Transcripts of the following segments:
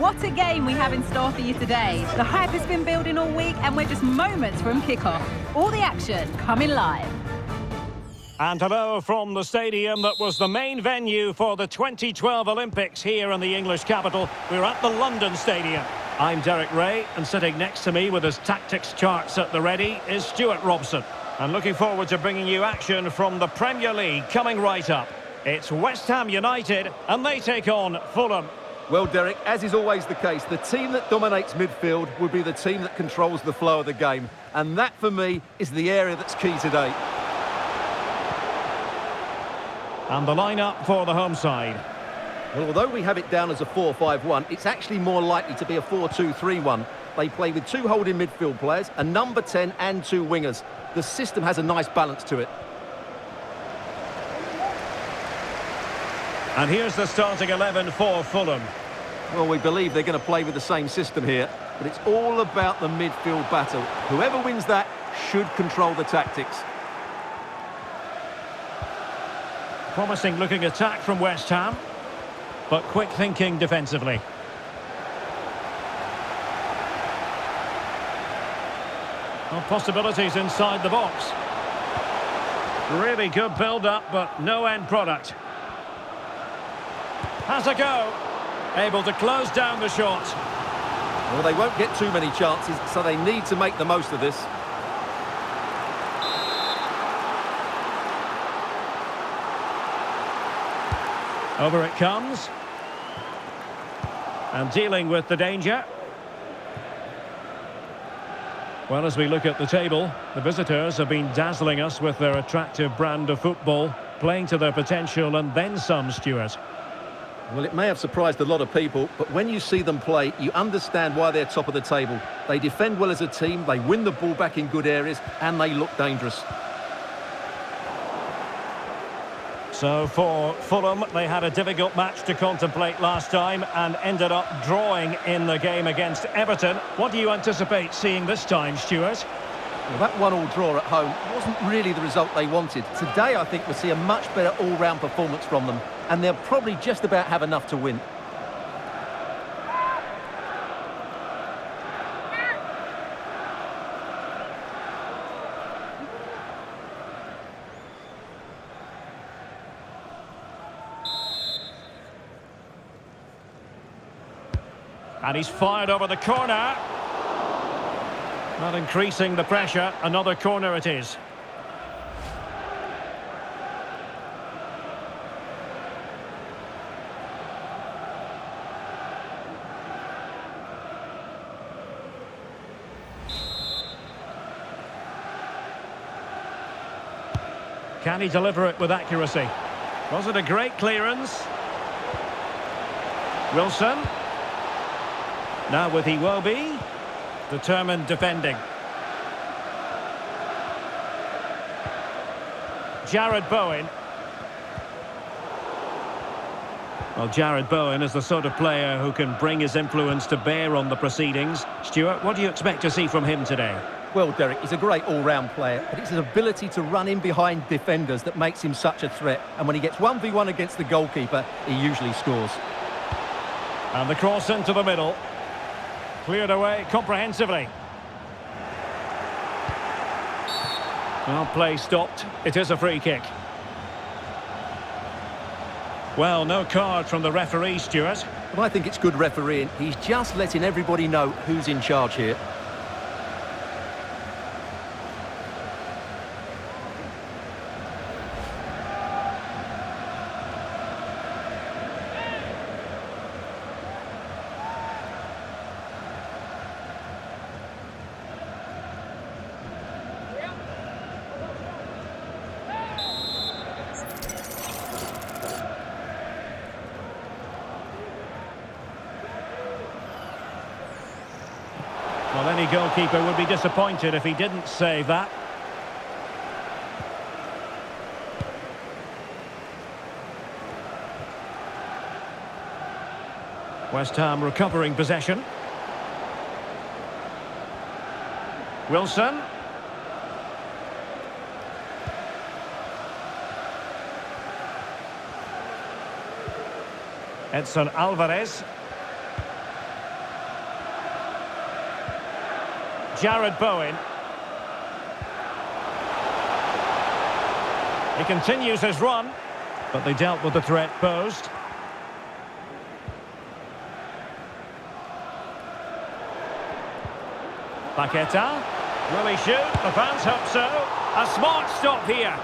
what a game we have in store for you today. The hype has been building all week and we're just moments from kickoff. All the action coming live. And hello from the stadium that was the main venue for the 2012 Olympics here in the English capital. We're at the London Stadium. I'm Derek Ray, and sitting next to me with his tactics charts at the ready is Stuart Robson. And looking forward to bringing you action from the Premier League coming right up. It's West Ham United, and they take on Fulham. Well, Derek, as is always the case, the team that dominates midfield will be the team that controls the flow of the game. And that, for me, is the area that's key today. And the lineup for the home side. Well, although we have it down as a 4-5-1, it's actually more likely to be a 4-2-3-1. They play with two holding midfield players, a number 10 and two wingers. The system has a nice balance to it. And here's the starting 11 for Fulham. Well, we believe they're going to play with the same system here, but it's all about the midfield battle. Whoever wins that should control the tactics. Promising looking attack from West Ham, but quick thinking defensively. Well, possibilities inside the box. Really good build-up, but no end product. Has a go. Able to close down the shot. Well, they won't get too many chances, so they need to make the most of this. Over it comes. And dealing with the danger. Well, as we look at the table, the visitors have been dazzling us with their attractive brand of football, playing to their potential and then some, Stuart. Well, it may have surprised a lot of people, but when you see them play, you understand why they're top of the table. They defend well as a team, they win the ball back in good areas, and they look dangerous. So for Fulham, they had a difficult match to contemplate last time and ended up drawing in the game against Everton. What do you anticipate seeing this time, Stuart? Well, that 1-1 draw at home wasn't really the result they wanted. Today, I think we'll see a much better all-round performance from them, and they'll probably just about have enough to win. And he's fired over the corner. Not increasing the pressure. Another corner it is. Can he deliver it with accuracy? Was it a great clearance? Wilson. Now with Iwobi, determined defending. Jared Bowen. Well, Jared Bowen is the sort of player who can bring his influence to bear on the proceedings. Stuart, what do you expect to see from him today? Well, Derek, he's a great all-round player, but it's his ability to run in behind defenders that makes him such a threat. And when he gets 1v1 against the goalkeeper, he usually scores. And the cross into the middle. Cleared away comprehensively. Well, play stopped. It is a free kick. Well, no card from the referee, Stuart. Well, I think it's good refereeing. He's just letting everybody know who's in charge here. Well, any goalkeeper would be disappointed if he didn't save that. West Ham recovering possession. Wilson. Edson Alvarez. Jared Bowen. He continues his run, but they dealt with the threat posed. Paqueta. Will he shoot? The fans hope so. A smart stop here.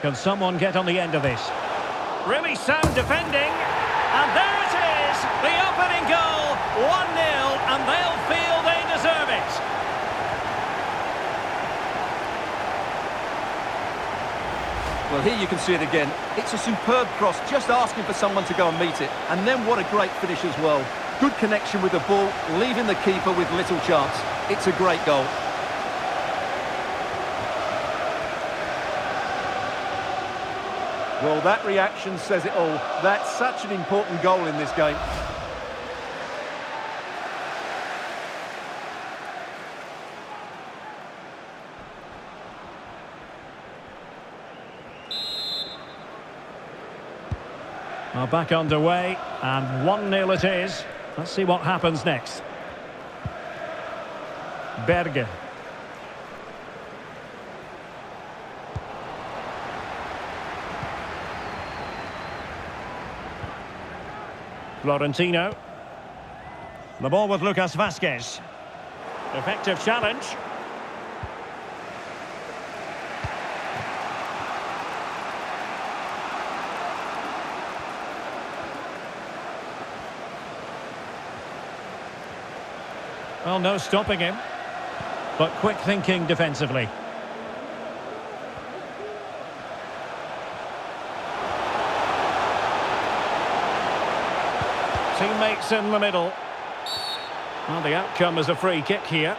Can someone get on the end of this? Really sound defending. And there it is, the opening goal. 1-0, and they'll feel they deserve it. Well, here you can see it again. It's a superb cross, just asking for someone to go and meet it. And then what a great finish as well. Good connection with the ball, leaving the keeper with little chance. It's a great goal. Well, that reaction says it all. That's such an important goal in this game. Well, back underway, and 1-0 it is. Let's see what happens next. Berge. Florentino. The ball with Lucas Vazquez. Effective challenge. Well, no stopping him, but quick thinking defensively. Teammates in the middle. Well, the outcome is a free kick here.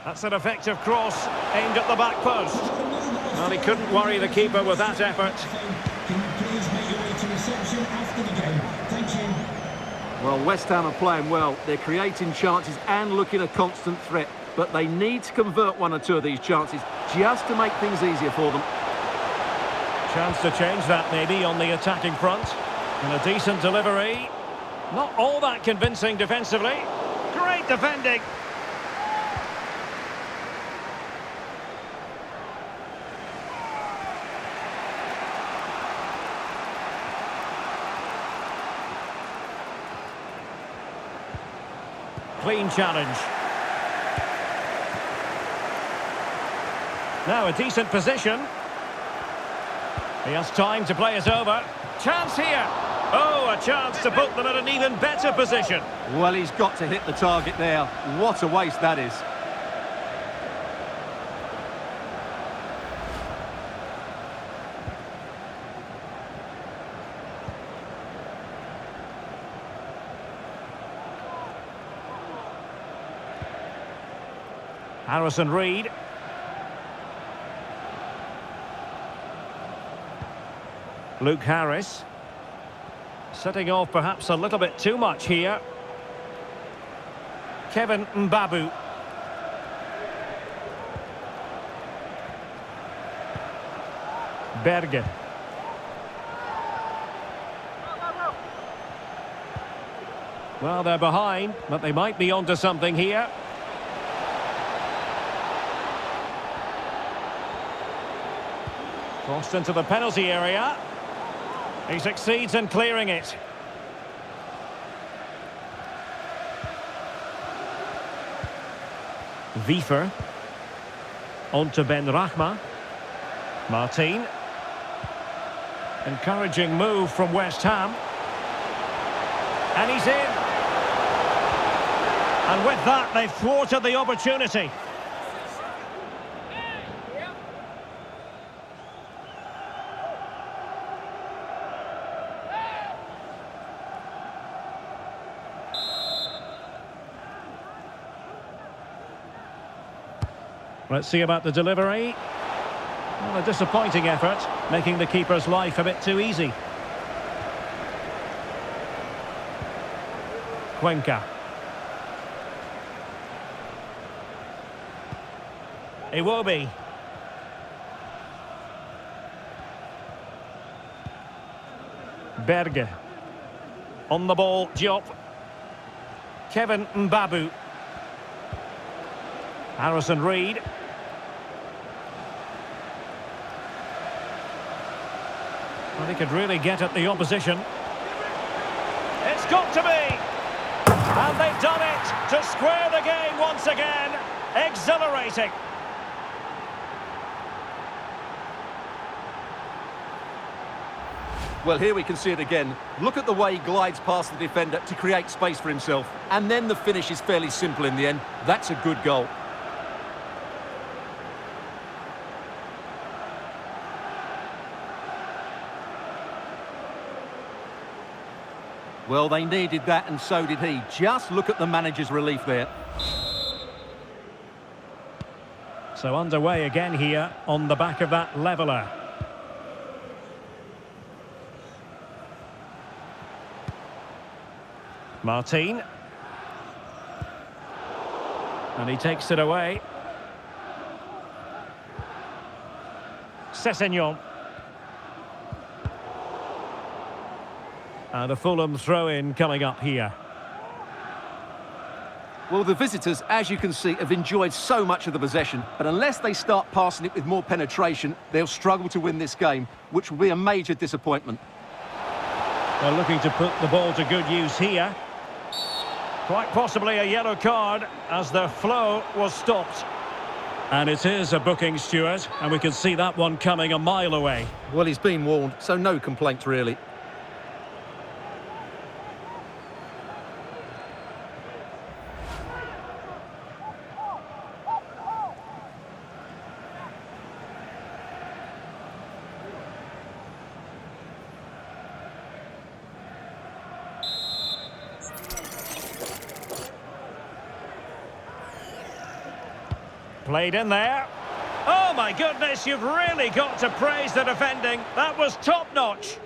That's an effective cross aimed at the back post. Well, he couldn't worry the keeper with that effort. Can you please make your way to reception after the game? Thank you. Well, West Ham are playing well. They're creating chances and looking a constant threat. But they need to convert one or two of these chances just to make things easier for them. Chance to change that maybe on the attacking front. And a decent delivery. Not all that convincing defensively. Great defending. Clean challenge. Now a decent position. He has time to play it over. Chance here. Oh, a chance to put them in an even better position. Well, he's got to hit the target there. What a waste that is. Harrison Reed. Luke Harris. Setting off perhaps a little bit too much here. Kevin Mbabu. Berge. Well, they're behind, but they might be onto something here. Crossed into the penalty area. He succeeds in clearing it. Wiefer. On to Ben Rachma. Martin. Encouraging move from West Ham. And he's in. And with that, they've thwarted the opportunity. Let's see about the delivery. Well, a disappointing effort, making the keeper's life a bit too easy. Cuenca. Iwobi. Berge. On the ball, Diop. Kevin Mbabu. Harrison Reed. Well, he could really get at the opposition. It's got to be! And they've done it to square the game once again. Exhilarating. Well, here we can see it again. Look at the way he glides past the defender to create space for himself. And then the finish is fairly simple in the end. That's a good goal. Well, they needed that, and so did he. Just look at the manager's relief there. So underway again here on the back of that leveller. Martin. And he takes it away. Sessegnon. And a Fulham throw-in coming up here. Well, the visitors, as you can see, have enjoyed so much of the possession, but unless they start passing it with more penetration, they'll struggle to win this game, which will be a major disappointment. They're looking to put the ball to good use here. Quite possibly a yellow card as their flow was stopped. And it is a booking, Stuart, and we can see that one coming a mile away. Well, he's been warned, so no complaints really. Played in there. Oh my goodness, you've really got to praise the defending. That was top-notch.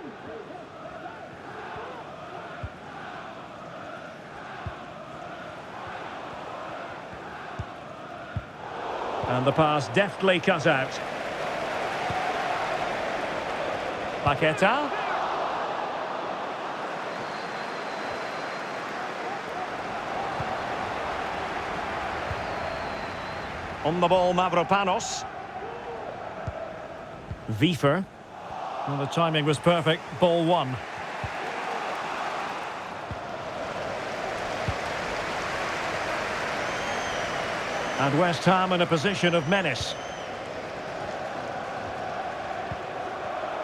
And the pass deftly cut out. Paqueta. On the ball, Mavropanos. Wiefer. Well, the timing was perfect. Ball one. And West Ham in a position of menace.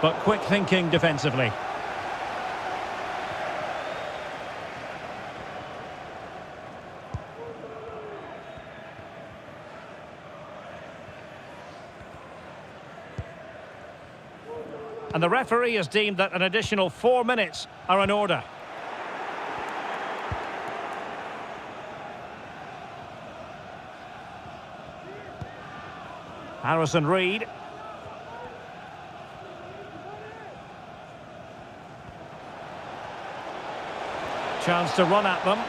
But quick thinking defensively. And the referee has deemed that an additional 4 minutes are in order. Harrison Reed. Chance to run at them.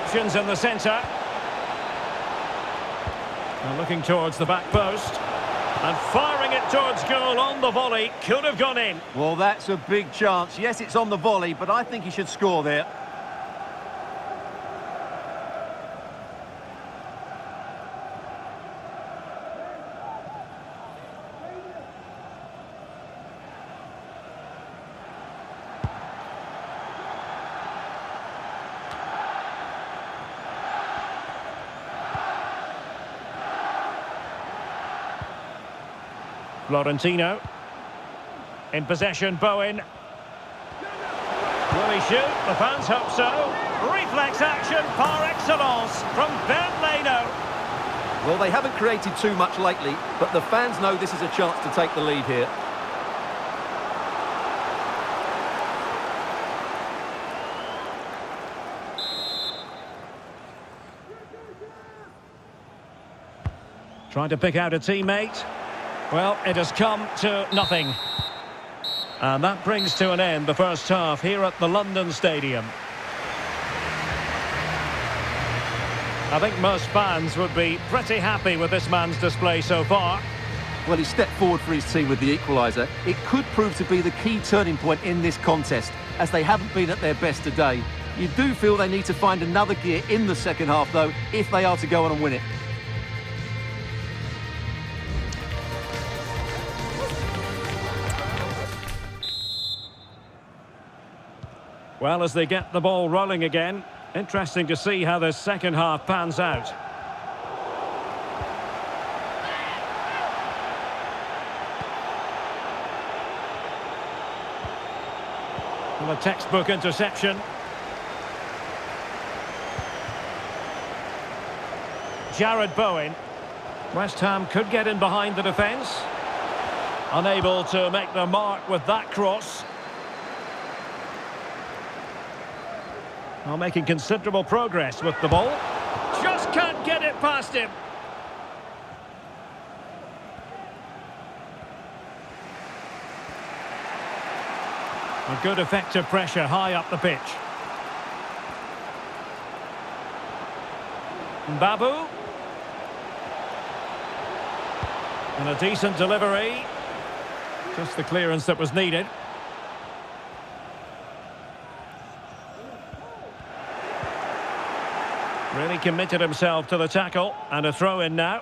Options in the centre. And looking towards the back post. And firing it towards goal on the volley. Could have gone in. Well, that's a big chance. Yes, it's on the volley, but I think he should score there. Florentino. In possession, Bowen. Will he shoot? The fans hope so. Reflex action par excellence from Ben Leno. Well, they haven't created too much lately, but the fans know this is a chance to take the lead here. Trying to pick out a teammate. Well, it has come to nothing. And that brings to an end the first half here at the London Stadium. I think most fans would be pretty happy with this man's display so far. Well, he stepped forward for his team with the equaliser. It could prove to be the key turning point in this contest, as they haven't been at their best today. You do feel they need to find another gear in the second half, though, if they are to go on and win it. Well, as they get the ball rolling again, interesting to see how the second half pans out. Well, a textbook interception. Jared Bowen. West Ham could get in behind the defence. Unable to make their mark with that cross. Well, making considerable progress with the ball. Just can't get it past him. A good effective pressure high up the pitch. Babu. And a decent delivery. Just the clearance that was needed. Really committed himself to the tackle, and a throw in now.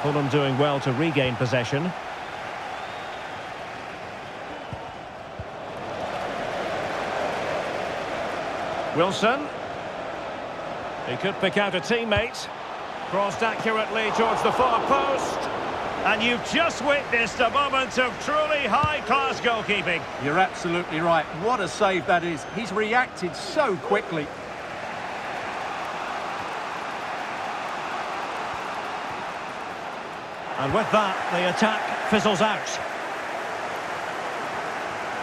Fulham doing well to regain possession. Wilson. He could pick out a teammate. Crossed accurately towards the far post. And you've just witnessed a moment of truly high-class goalkeeping. You're absolutely right. What a save that is. He's reacted so quickly. And with that, the attack fizzles out.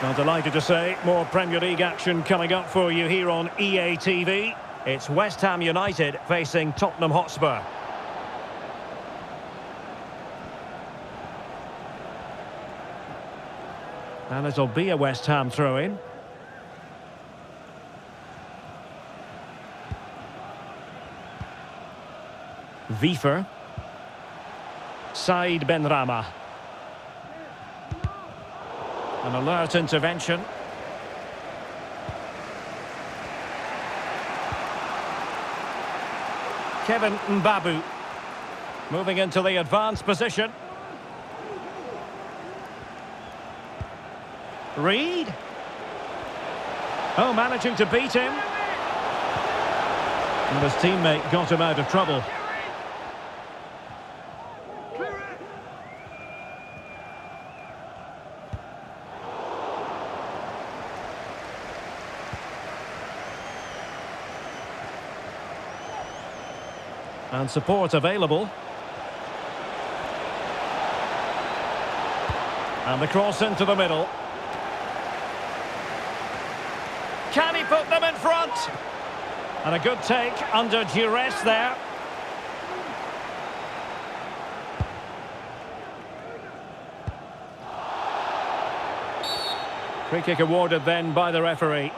Well, delighted to say, more Premier League action coming up for you here on EA TV. It's West Ham United facing Tottenham Hotspur. And it'll be a West Ham throw-in. Wiefer. Said Benrahma. An alert intervention. Kevin Mbabu. Moving into the advanced position. Reed. Oh, managing to beat him. And his teammate got him out of trouble. And support available. And the cross into the middle. Can he put them in front? And a good take under duress there. Free kick awarded then by the referee.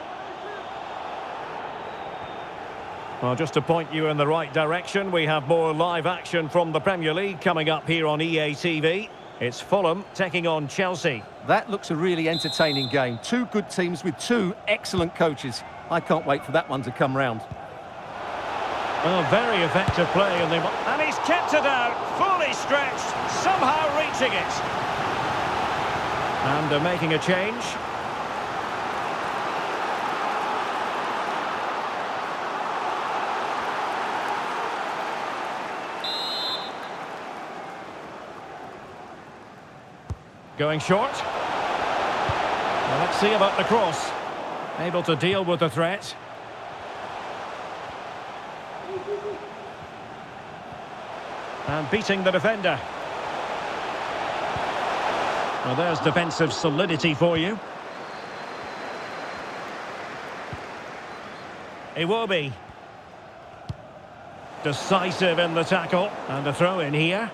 Well, just to point you in the right direction, we have more live action from the Premier League coming up here on EA TV. It's Fulham taking on Chelsea. That looks a really entertaining game. Two good teams with two excellent coaches. I can't wait for that one to come round. Well, very effective play, and he's kept it out, fully stretched, somehow reaching it. And they're making a change. Going short. Well, let's see about the cross. Able to deal with the threat. And beating the defender. Well, there's defensive solidity for you. Iwobi. Decisive in the tackle. And a throw in here.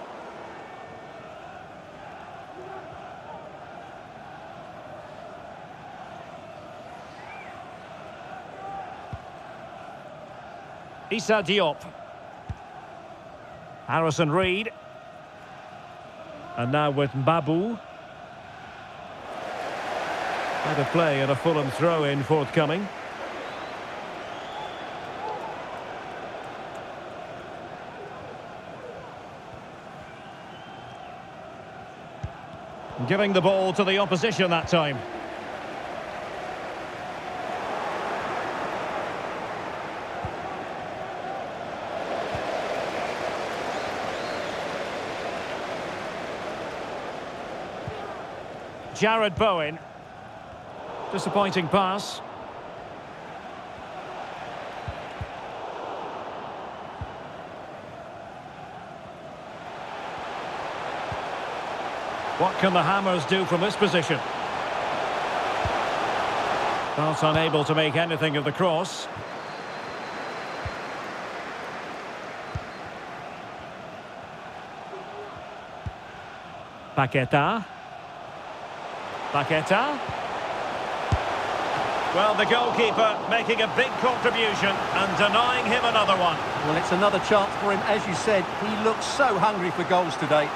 Issa Diop. Harrison Reed. And now with Mbabu. Out of play and a Fulham throw-in forthcoming. Giving the ball to the opposition that time. Jared Bowen. Disappointing pass. What can the Hammers do from this position? Not unable to make anything of the cross. Paqueta. Paqueta. Well, the goalkeeper making a big contribution and denying him another one. Well, it's another chance for him. As you said, he looks so hungry for goals today.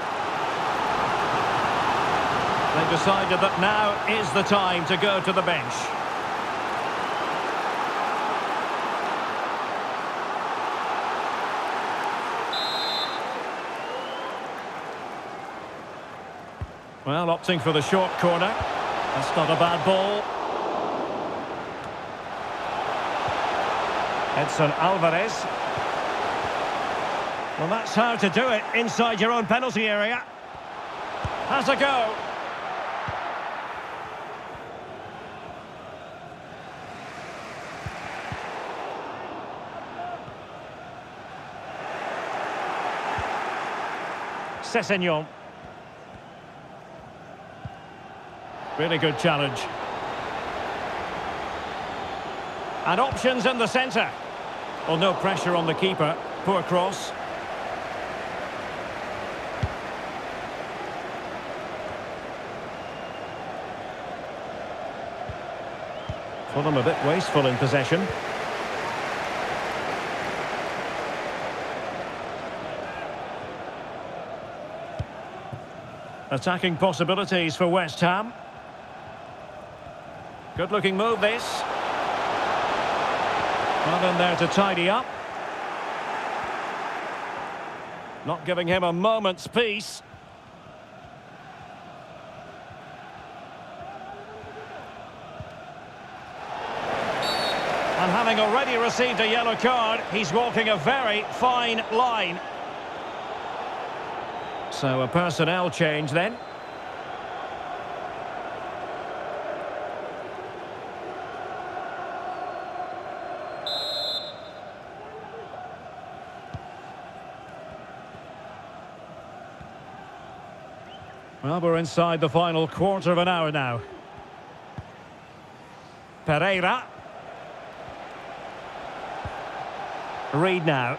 They've decided that now is the time to go to the bench. Well, opting for the short corner. That's not a bad ball. Edson Alvarez. Well, that's how to do it inside your own penalty area. Has a go. Sessegnon. Really good challenge. And options in the centre. Well, no pressure on the keeper. Poor cross. Fulham a bit wasteful in possession. Attacking possibilities for West Ham. Good looking move this. Well in there to tidy up. Not giving him a moment's peace. And having already received a yellow card, he's walking a very fine line. So a personnel change then. Well, we're inside the final quarter of an hour now. Pereira. Reed now.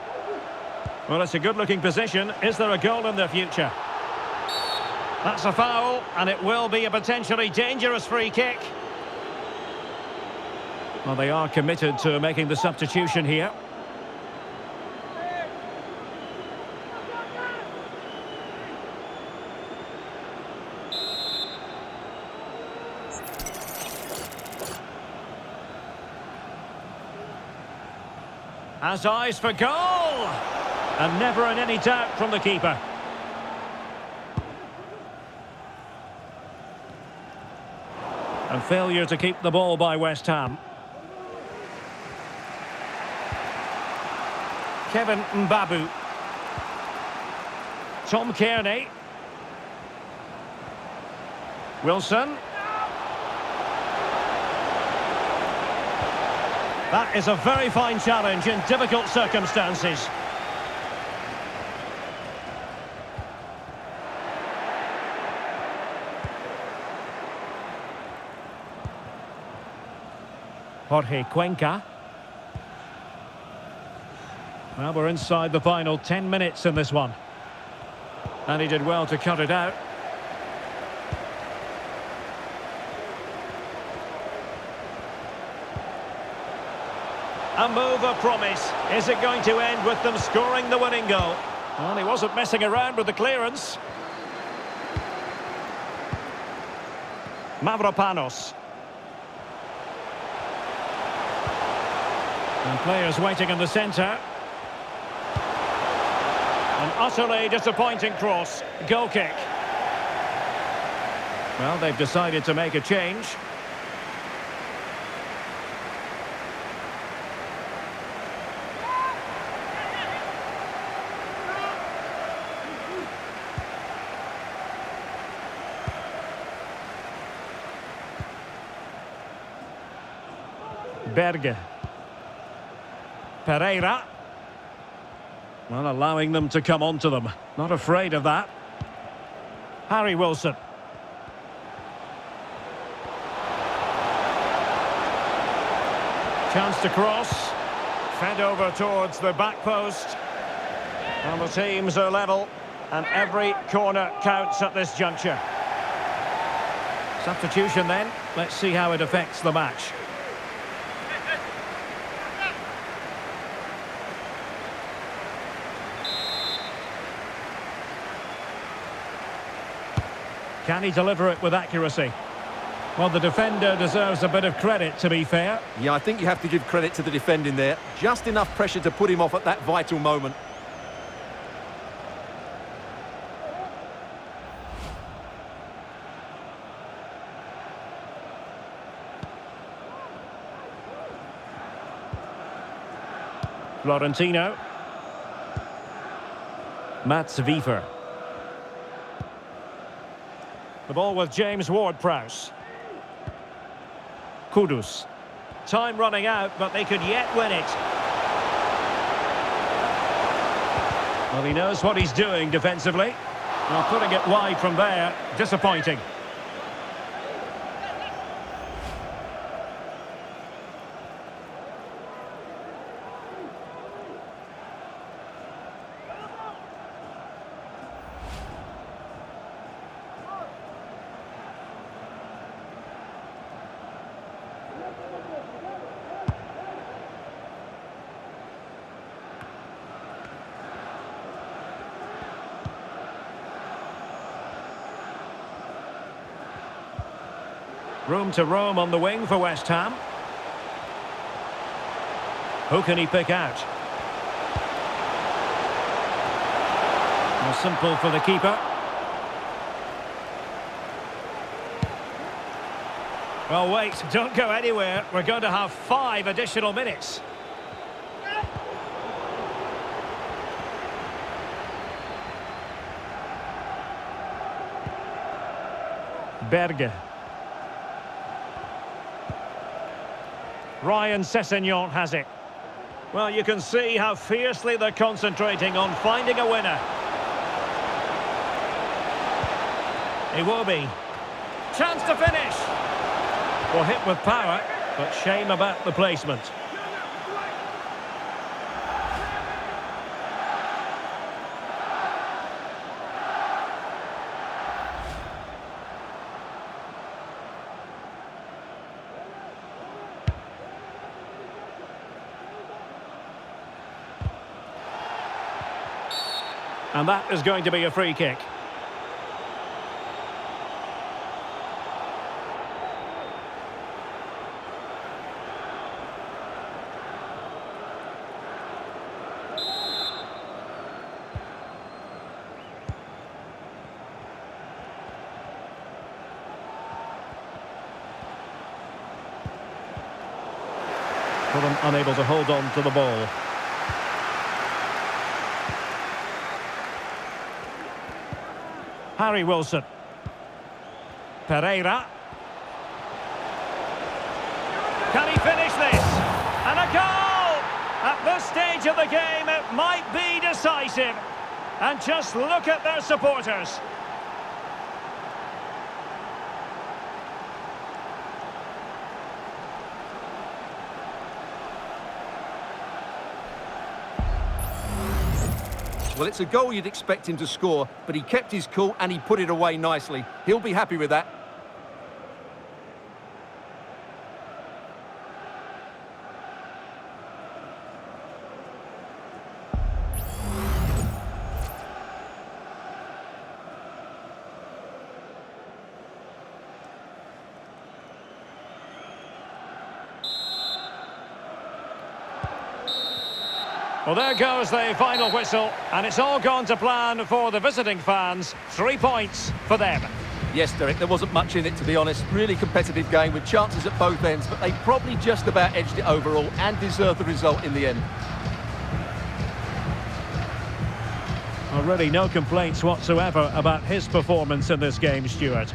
Well, it's a good-looking position. Is there a goal in the future? That's a foul, and it will be a potentially dangerous free kick. Well, they are committed to making the substitution here. Has eyes for goal! And never in any doubt from the keeper. And failure to keep the ball by West Ham. Kevin Mbabu. Tom Kearney. Wilson. That is a very fine challenge in difficult circumstances. Jorge Cuenca. Well, we're inside the final 10 minutes in this one. And he did well to cut it out. A move of promise. Is it going to end with them scoring the winning goal? Well, he wasn't messing around with the clearance. Mavropanos. And players waiting in the centre. An utterly disappointing cross. Goal kick. Well, they've decided to make a change. Berge. Pereira. Well, allowing them to come onto them. Not afraid of that. Harry Wilson. Chance to cross. Fed over towards the back post. And the teams are level. And every corner counts at this juncture. Substitution then. Let's see how it affects the match. Can he deliver it with accuracy? Well, the defender deserves a bit of credit, to be fair. Yeah, I think you have to give credit to the defending there. Just enough pressure to put him off at that vital moment. Florentino. Matchweek. The ball with James Ward-Prowse. Kudus. Time running out, but they could yet win it. Well, he knows what he's doing defensively. Well, putting it wide from there, disappointing. Room to roam on the wing for West Ham. Who can he pick out? More simple for the keeper. Well, wait, don't go anywhere. We're going to have 5 additional minutes. Berge. Ryan Sessegnon has it. Well, you can see how fiercely they're concentrating on finding a winner. Iwobi. Chance to finish. Well, hit with power, but shame about the placement. And that is going to be a free kick. Fulham unable to hold on to the ball. Harry Wilson. Pereira. Can he finish this? And a goal! At this stage of the game, it might be decisive. And just look at their supporters. Well, it's a goal you'd expect him to score, but he kept his cool and he put it away nicely. He'll be happy with that. Well, there goes the final whistle, and it's all gone to plan for the visiting fans. 3 points for them. Yes, Derek, there wasn't much in it, to be honest. Really competitive game with chances at both ends, but they probably just about edged it overall and deserved the result in the end. Already no complaints whatsoever about his performance in this game, Stuart.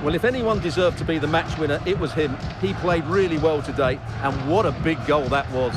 Well, if anyone deserved to be the match winner, it was him. He played really well today, and what a big goal that was.